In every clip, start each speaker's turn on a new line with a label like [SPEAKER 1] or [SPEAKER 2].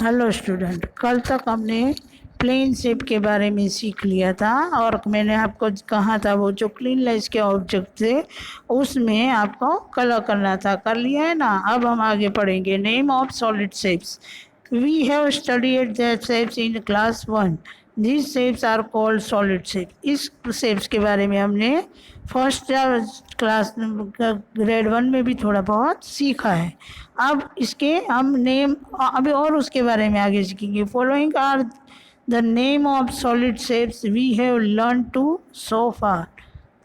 [SPEAKER 1] Hello student, कल तक हमने प्लेन शेप के बारे में सीख लिया था और मैंने आपको कहा था वो जो क्लीनलेस के ऑब्जेक्ट थे उसमें आपको कलर करना था। कर लिया है ना। अब हम आगे पढ़ेंगे name of solid shapes. We have studied that shapes in class 1। These shapes are called solid shape. इस शेप्स के बारे में हमने फर्स्ट क्लास ग्रेड 1 में भी थोड़ा बहुत सीखा है। अब इसके हम नेम अभी और उसके बारे में आगे सीखेंगे। Following are the name of solid shapes we have learn to so far.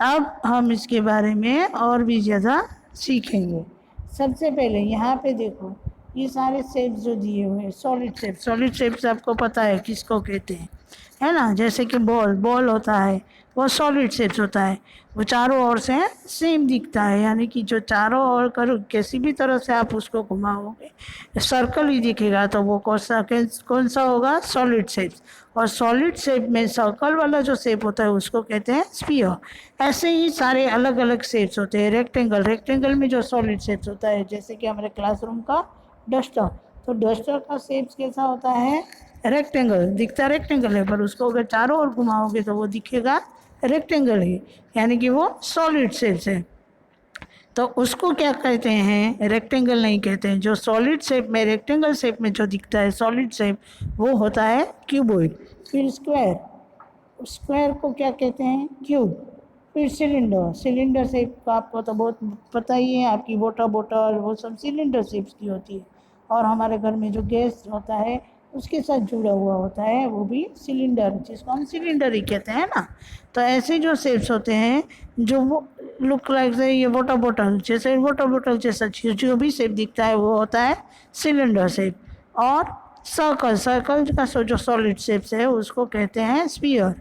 [SPEAKER 1] अब हम इसके बारे में और भी ज़्यादा सीखेंगे। सबसे पहले यहाँ पे देखो, ये सारे शेप्स जो दिए हुए हैं सॉलिड शेप्स आपको पता है किसको कहते हैं, है ना। जैसे कि बॉल होता है, वो सॉलिड शेप्स होता है। वो चारों ओर से सेम दिखता है, यानी कि जो चारों ओर कर किसी भी तरह से आप उसको घुमाओगे सर्कल ही दिखेगा, तो वो कौन सा होगा, सॉलिड शेप्स। और सॉलिड शेप में सर्कल वाला जो शेप होता है उसको कहते हैं स्फीयर। ऐसे ही सारे अलग अलग शेप्स होते हैं। रेक्टेंगल में जो सॉलिड शेप्स होता है, जैसे कि हमारे क्लासरूम का डस्टर, तो डस्टर का शेप्स कैसा होता है, रेक्टेंगल। दिखता रेक्टेंगल है, पर उसको अगर चारों ओर घुमाओगे तो वो दिखेगा रेक्टेंगल ही, यानी कि वो सॉलिड शेप्स है। तो उसको क्या कहते हैं, रेक्टेंगल नहीं कहते हैं। जो सॉलिड शेप में, रेक्टेंगल शेप में जो दिखता है सॉलिड शेप, वो होता है क्यूबॉइड। फिर स्क्वायर को क्या कहते हैं, क्यूब। फिर सिलेंडर शेप का आपको तो बहुत पता ही है, आपकी वाटर बोतल वो सब सिलेंडर शेप्स की होती है। और हमारे घर में जो गैस होता है उसके साथ जुड़ा हुआ होता है वो भी सिलेंडर, जिसको हम सिलेंडर ही कहते हैं ना। तो ऐसे जो शेप्स होते हैं जो वो लुक लाइक ये वाटर बोतल जैसा जो भी शेप दिखता है वो होता है सिलेंडर शेप। और सर्कल का जो सॉलिड शेप्स है उसको कहते हैं स्फीयर।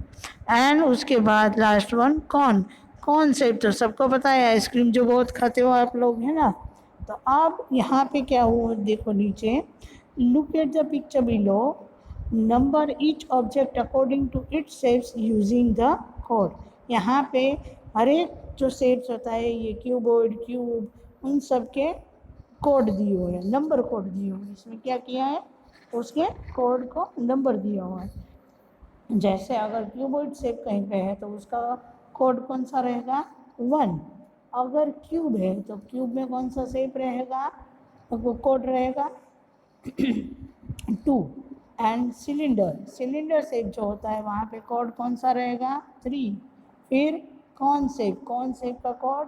[SPEAKER 1] एंड उसके बाद लास्ट वन कॉर्न शेप, तो सबको पता है आइसक्रीम जो बहुत खाते हो आप लोग, है ना। तो अब यहाँ पे क्या हुआ देखो नीचे, look at the picture below, number each object according to its shapes using the code. यहाँ पे हर एक जो शेप्स होता है, ये क्यूब, उन सब के कोड दिए हुए हैं, नंबर कोड दिए हुए हैं। इसमें क्या किया है, उसके कोड को नंबर दिया हुआ है। जैसे अगर क्यूबॉइड शेप कहीं पे है तो उसका कोड कौन सा रहेगा, 1। अगर क्यूब है तो क्यूब में कौन सा शेप रहेगा, तो वो कोड रहेगा 2। एंड सिलेंडर शेप जो होता है वहाँ पे कोड कौन सा रहेगा, 3। फिर कौन शेप का कोड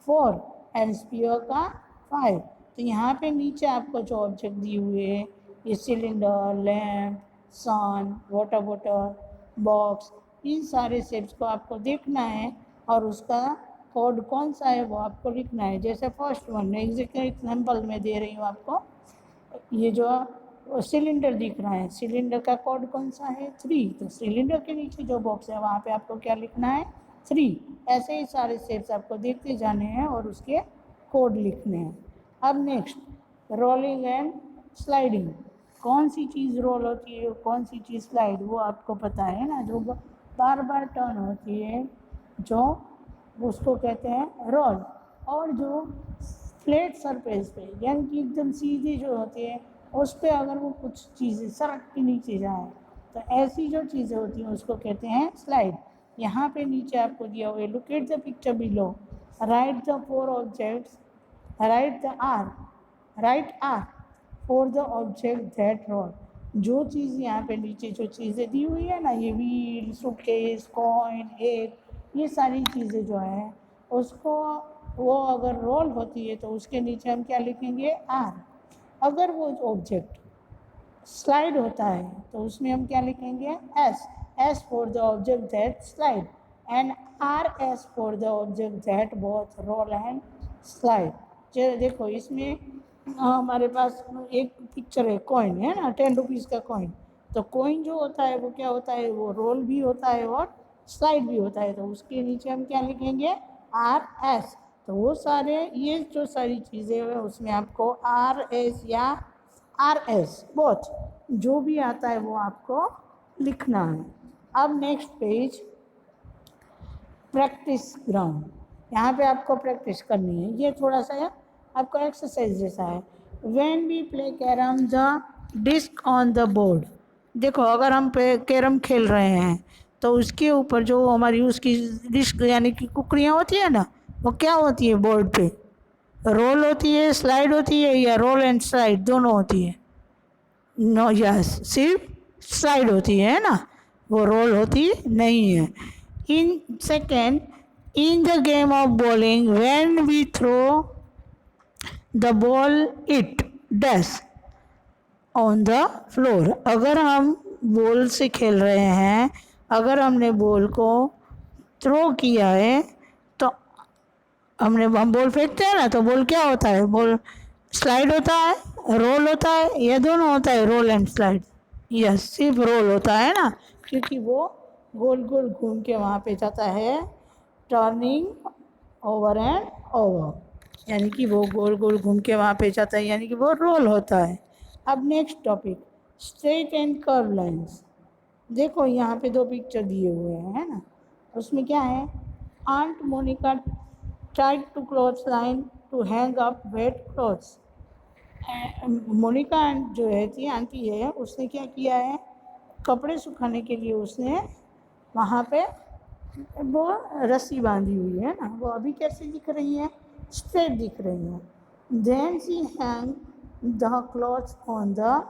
[SPEAKER 1] 4 एंड स्फीयर का 5। तो यहाँ पे नीचे आपको जो ऑब्जेक्ट दिए हुए हैं, ये सिलेंडर, लैम्प, सन, वाटर बोतल, बॉक्स, इन सारे शेप्स को आपको देखना है और उसका कोड कौन सा है वो आपको लिखना है। जैसे फर्स्ट वन एग्जाम्पल में दे रही हूँ आपको, ये जो सिलेंडर दिख रहा है, सिलेंडर का कोड कौन सा है, 3। तो सिलेंडर के नीचे जो बॉक्स है वहाँ पे आपको क्या लिखना है, 3। ऐसे ही सारे शेप्स आपको देखते जाने हैं और उसके कोड लिखने हैं। अब नेक्स्ट, रोलिंग एंड स्लाइडिंग। कौन सी चीज़ रोल होती है, कौन सी चीज़ स्लाइड, वो आपको पता है ना। जो बार बार टर्न होती है जो, उसको कहते हैं रोल। और जो फ्लैट सरफेस पे, यानी कि एकदम सीधी जो होती है, उस पर अगर वो कुछ चीज़ें सड़क के नीचे जाए तो ऐसी जो चीज़ें होती हैं उसको कहते हैं स्लाइड। यहाँ पे नीचे आपको दिया हुआ है, look at the picture below, write the 4 objects, write R for the object that roll. जो चीज़ यहाँ पे नीचे जो चीज़ें दी हुई है ना, ये व्हील, सूटकेस, कॉइन, एग, ये सारी चीज़ें जो है उसको, वो अगर रोल होती है तो उसके नीचे हम क्या लिखेंगे, आर। अगर वो ऑब्जेक्ट स्लाइड होता है तो उसमें हम क्या लिखेंगे, S for the object that slide, and R S for the object that both roll and slide. देखो इसमें हमारे पास एक पिक्चर है, कॉइन है ना, 10 रुपीज़ का कॉइन। तो कॉइन जो होता है वो क्या होता है, वो रोल भी होता है और स्लाइड भी होता है। तो उसके नीचे हम क्या लिखेंगे, आर एस। तो वो सारे, ये जो सारी चीज़ें हैं उसमें आपको आर एस या आर एस बोथ जो भी आता है वो आपको लिखना है। अब नेक्स्ट पेज, प्रैक्टिस ग्राउंड। यहाँ पे आपको प्रैक्टिस करनी है, ये थोड़ा सा आपको एक्सरसाइज जैसा है। When we play carrom the disc on the board. देखो अगर हम पे कैरम खेल रहे हैं तो उसके ऊपर जो हमारी उसकी डिस्क यानी कि कुकड़ियाँ होती है ना, वो क्या होती है बोर्ड पे, रोल होती है, स्लाइड होती है, या रोल एंड स्लाइड दोनों होती है? नो, यस, सिर्फ स्लाइड होती है ना, वो रोल होती नहीं है। In second, in the game of bowling when we throw the ball it dash on the floor. अगर हम बॉल से खेल रहे हैं, अगर हमने बॉल को थ्रो किया है तो हम बॉल फेंकते हैं ना, तो बॉल क्या होता है, बॉल स्लाइड होता है, रोल होता है, ये दोनों होता है, रोल एंड स्लाइड? यस, सिर्फ रोल होता है ना, क्योंकि वो गोल गोल घूम के वहाँ पे जाता है, टर्निंग ओवर एंड ओवर, यानी कि वो गोल गोल घूम के वहाँ पे जाता है, यानी कि वो रोल होता है। अब next topic, straight and curve lines. देखो यहाँ पे दो पिक्चर दिए हुए हैं, है ना, उसमें क्या है, aunt Monica tried to clothesline to hang up wet clothes। Monica जो है थी आंटी है, उसने क्या किया है, कपड़े सुखाने के लिए उसने वहाँ पे वो रस्सी बांधी हुई है ना, वो अभी कैसे दिख रही है, स्ट्रेट दिख रही है। Then she hang the cloth on the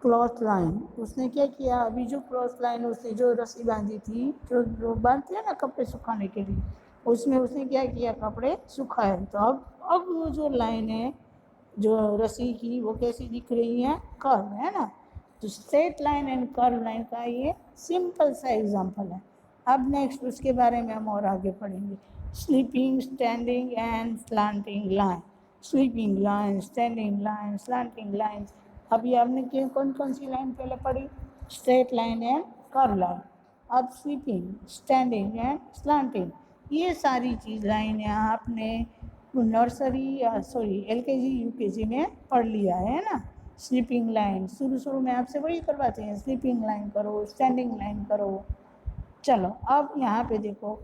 [SPEAKER 1] cloth line. उसने क्या किया, अभी जो क्लॉथ लाइन उसने जो रस्सी बांधी थी, जो बांधते हैं ना कपड़े सुखाने के लिए, उसमें उसने क्या किया, कपड़े सुखाए। तो अब वो जो लाइन है जो रस्सी की, वो कैसी दिख रही है, कर्व है ना। तो straight line and curve line का ये सिंपल सा एग्जांपल है। अब नेक्स्ट उसके बारे में हम और आगे पढ़ेंगे, sleeping, standing and slanting line. Sleeping line, standing line, slanting line. अभी आपने कौन कौन सी लाइन पहले पढ़ी, straight line and curve line. अब स्लीपिंग, स्टैंडिंग एंड स्लांटिंग, ये सारी चीज़ लाइन यहाँ आपने नर्सरी सॉरी LKG UKG में पढ़ लिया है ना। स्लीपिंग लाइन शुरू में आपसे वही करवाते हैं, स्लीपिंग लाइन करो, स्टैंडिंग लाइन करो। चलो अब यहाँ पे देखो,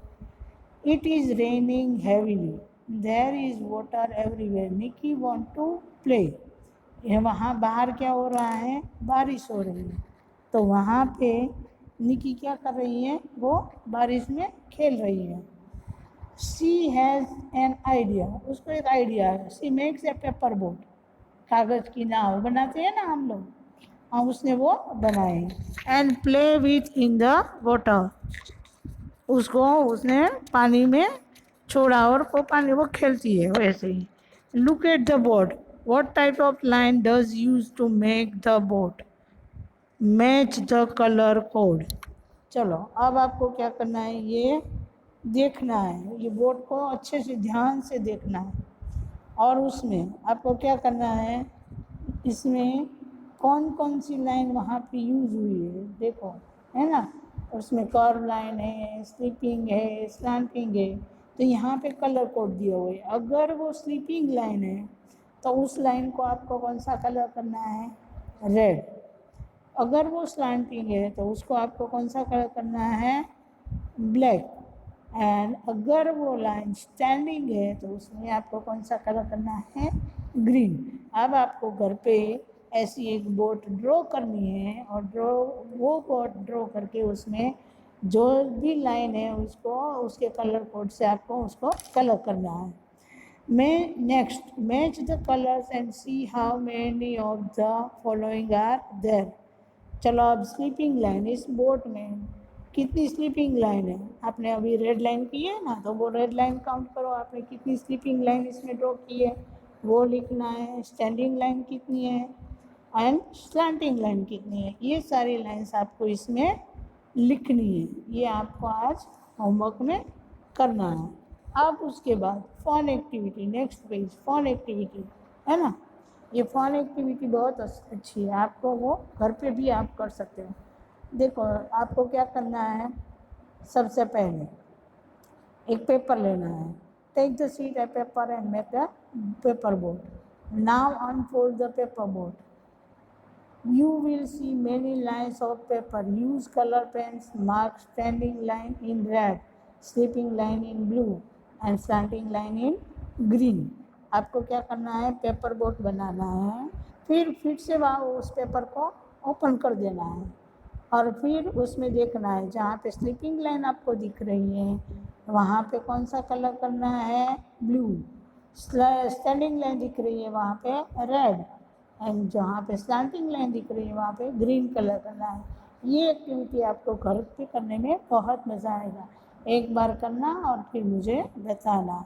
[SPEAKER 1] it is raining heavily, there is water everywhere, Nikki want to play. ये वहाँ बाहर क्या हो रहा है, बारिश हो रही है, तो वहाँ पे निकी क्या कर रही है, वो बारिश में खेल रही है। शी हैज़ एन आइडिया, उसको एक आइडिया है। She makes a paper boat, कागज़ की नाव बनाते हैं ना हम लोग, हाँ उसने वो बनाई। And play with in the water, उसको उसने पानी में छोड़ा और वो पानी वो खेलती है वैसे ही। Look at the boat, what type of line does use to make the boat, match the colour code. चलो अब आपको क्या करना है, ये देखना है, ये बोर्ड को अच्छे से ध्यान से देखना है, और उसमें आपको क्या करना है, इसमें कौन कौन सी लाइन वहाँ पे यूज़ हुई है देखो, है ना। उसमें कर्व लाइन है, स्लीपिंग है, स्लैंटिंग है, तो यहाँ पे कलर कोड दिया हुआ है। अगर वो स्लीपिंग लाइन है तो उस लाइन को आपको कौन सा कलर करना है, रेड। अगर वो स्लैंटिंग है तो उसको आपको कौन सा कलर करना है, ब्लैक। एंड अगर वो लाइन स्टैंडिंग है तो उसमें आपको कौन सा कलर करना है, ग्रीन। अब आपको घर पे ऐसी एक बोट ड्रॉ करनी है, और वो बोट ड्रॉ करके उसमें जो भी लाइन है उसको उसके कलर कोड से आपको उसको कलर करना है। Next, match the colours and see how many of the following are there. चलो अब स्लीपिंग लाइन, इस बोट में कितनी स्लीपिंग लाइन है, आपने अभी रेड लाइन की है ना, तो वो रेड लाइन काउंट करो, आपने कितनी स्लीपिंग लाइन इसमें ड्रॉ की है वो लिखना है। स्टैंडिंग लाइन कितनी है एंड स्लैंटिंग लाइन कितनी है, ये सारी लाइंस आपको इसमें लिखनी है। ये आपको आज होमवर्क में करना है। अब उसके बाद fun activity, next page, fun activity है ना। ये फन एक्टिविटी बहुत अच्छी है, आपको वो घर पे भी आप कर सकते हो। देखो आपको क्या करना है, सबसे पहले एक पेपर लेना है, take the sheet a paper and make a paper boat. Now unfold the paper boat, you will see many lines of paper. Use color pens, mark standing line in red, sleeping line in blue and slanting line in green। आपको क्या करना है, paper boat बनाना है, फिर से वहाँ उस paper को ओपन कर देना है और फिर उसमें देखना है जहाँ पे स्लीपिंग लाइन आपको दिख रही है वहाँ पे कौन सा कलर करना है, ब्लू। स्टैंडिंग लाइन दिख रही है वहाँ पे रेड, एंड जहाँ पे स्लैंटिंग लाइन दिख रही है वहाँ पे ग्रीन कलर करना है। ये एक्टिविटी आपको घर पे करने में बहुत मज़ा आएगा। एक बार करना और फिर मुझे बताना।